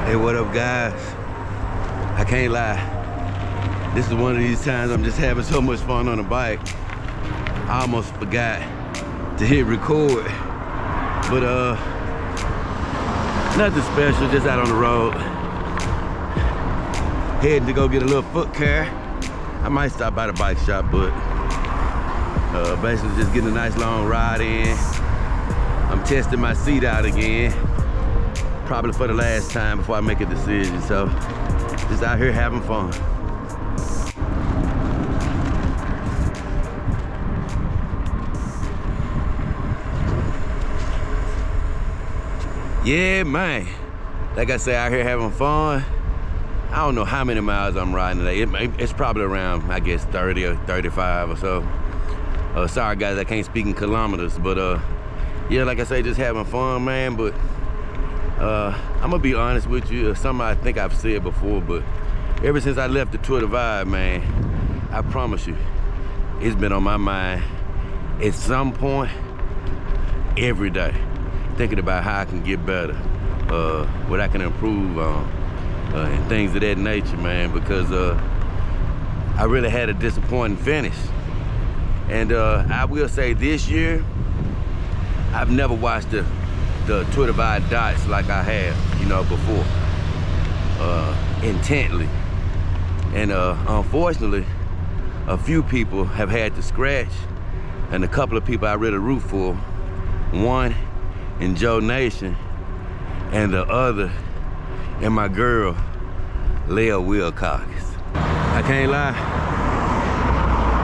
Hey, what up, guys? I can't lie. This is one of these times I'm just having so much fun on the bike. I almost forgot to hit record. But nothing special, just out on the road. Heading to go get a little foot care. I might stop by the bike shop, but basically just getting a nice long ride in. I'm testing my seat out again, probably for the last time before I make a decision. So just out here having fun. Yeah, man. Like I say, out here having fun. I don't know how many miles I'm riding today. It's probably around, I guess, 30 or 35 or so. Sorry, guys, I can't speak in kilometers, but yeah, like I say, just having fun, man. But I'm gonna be honest with you, something I think I've said before, but ever since I left the Tour Divide, man, I promise you, it's been on my mind at some point every day, thinking about how I can get better, what I can improve on, and things of that nature, man, because I really had a disappointing finish. And I will say this year, I've never watched the Tour Divide dots like I have, you know, before, intently. And unfortunately, a few people have had to scratch, and a couple of people I really root for, one in Joe Nation, and the other in my girl, Leah Wilcox. I can't lie,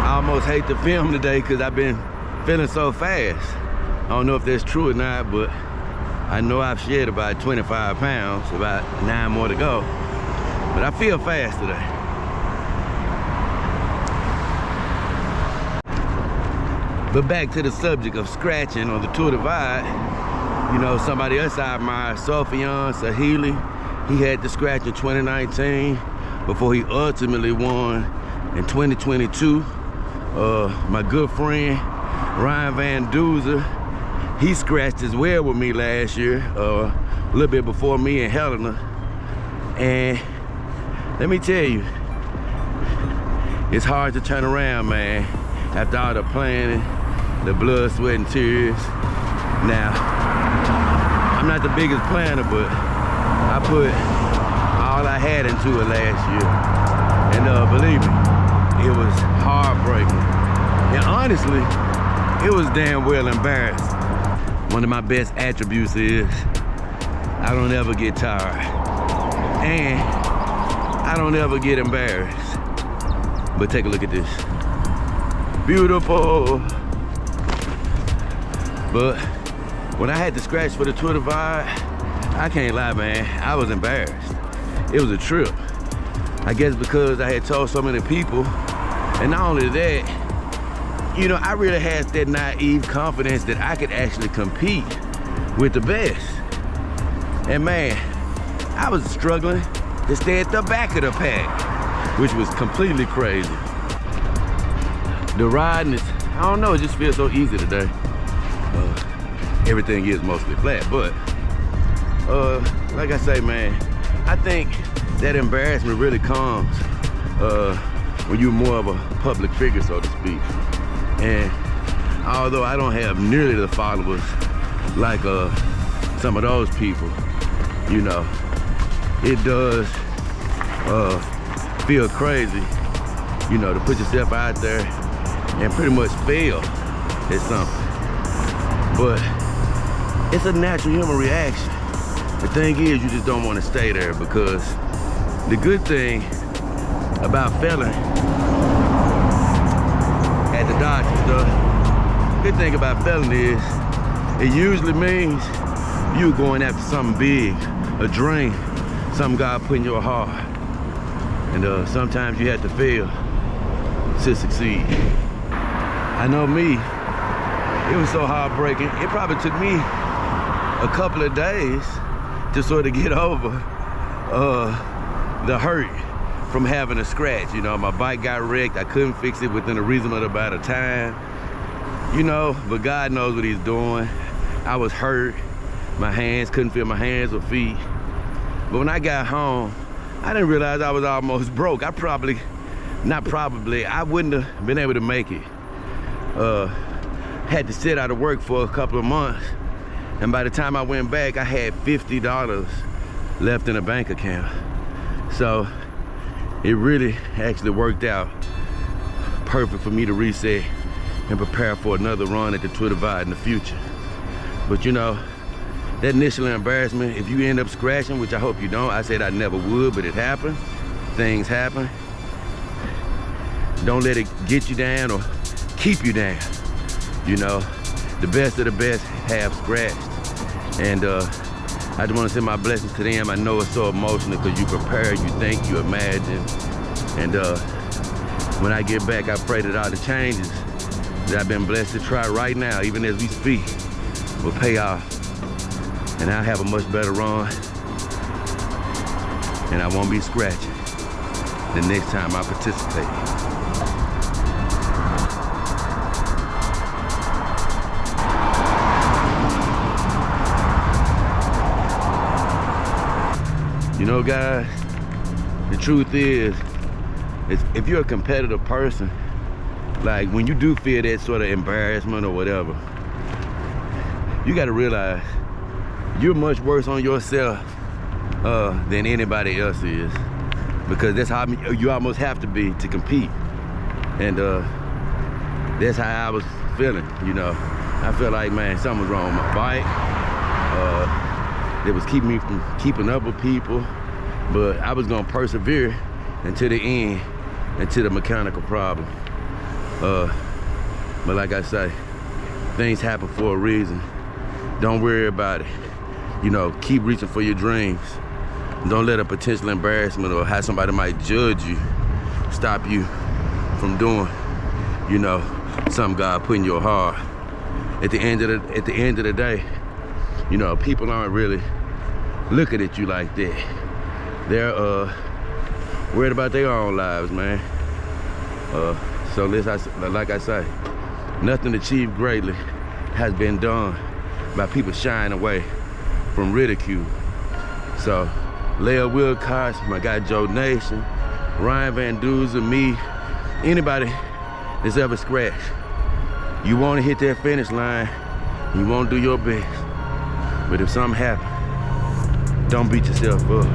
I almost hate to film today because I've been feeling so fast. I don't know if that's true or not, but I know I've shed about 25 pounds, about 9 more to go. But I feel fast today. But back to the subject of scratching on the Tour Divide, you know, somebody else I admire, Sofian Sahili, he had to scratch in 2019 before he ultimately won in 2022. My good friend, Ryan Van Duzer, he scratched as well with me last year, a little bit before me and Helena. And let me tell you, it's hard to turn around, man, after all the planning, the blood, sweat, and tears. Now, I'm not the biggest planner, but I put all I had into it last year. And believe me, it was heartbreaking. And honestly, it was damn well embarrassing. One of my best attributes is I don't ever get tired, and I don't ever get embarrassed. But take a look at this. Beautiful. But when I had to scratch for the Tour Divide, I can't lie, man, I was embarrassed. It was a trip. I guess because I had told so many people, and not only that, you know, I really had that naive confidence that I could actually compete with the best. And man, I was struggling to stay at the back of the pack, which was completely crazy. The riding is, I don't know, it just feels so easy today. Everything is mostly flat, but like I say, man, I think that embarrassment really comes when you're more of a public figure, so to speak. And although I don't have nearly the followers like some of those people, you know, it does feel crazy, you know, to put yourself out there and pretty much fail at something. But it's a natural human reaction. The thing is, you just don't want to stay there, because the good thing about failing at the doctors, the good thing about failing is it usually means you going after something big, a dream, something God put in your heart. And sometimes you have to fail to succeed. I know me, it was so heartbreaking. It probably took me a couple of days to sort of get over the hurt from having a scratch. You know, my bike got wrecked. I couldn't fix it within a reasonable amount of time. You know, but God knows what he's doing. I was hurt. My hands, couldn't feel my hands or feet. But when I got home, I didn't realize I was almost broke. I wouldn't have been able to make it. Had to sit out of work for a couple of months. And by the time I went back, I had $50 left in a bank account. So it really actually worked out perfect for me to reset and prepare for another run at the Twitter Vibe in the future. But you know, that initial embarrassment, if you end up scratching, which I hope you don't, I said I never would, but it happened. Things happen. Don't let it get you down or keep you down. You know, the best of the best have scratched. And I just want to send my blessings to them. I know it's so emotional because you prepare, you think, you imagine. And when I get back, I pray that all the changes that I've been blessed to try right now, even as we speak, will pay off. And I'll have a much better run. And I won't be scratching the next time I participate. You know, guys, the truth is if you're a competitive person, like when you do feel that sort of embarrassment or whatever, you got to realize you're much worse on yourself than anybody else is, because that's how you almost have to be to compete. And that's how I was feeling, you know. I felt like, man, something was wrong with my bike. It was keeping me from keeping up with people, but I was gonna persevere until the end, until the mechanical problem. But like I say, things happen for a reason. Don't worry about it. You know, keep reaching for your dreams. Don't let a potential embarrassment or how somebody might judge you stop you from doing, you know, something God put in your heart. At the end of the day, you know, people aren't really looking at you like that. They're worried about their own lives, man. So like I say, nothing achieved greatly has been done by people shying away from ridicule. So Leah Wilcox, my guy Joe Nation, Ryan Van Duzer, me, anybody that's ever scratched, you want to hit that finish line, you want to do your best. But if something happens, don't beat yourself up.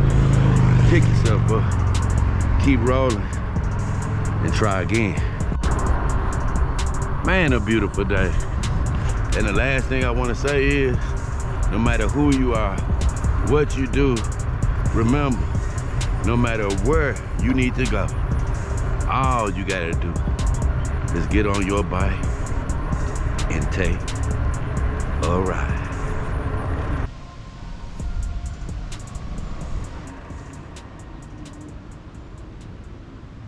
Pick yourself up, keep rolling, and try again. Man, a beautiful day. And the last thing I want to say is, no matter who you are, what you do, remember, no matter where you need to go, all you gotta do is get on your bike and take a ride.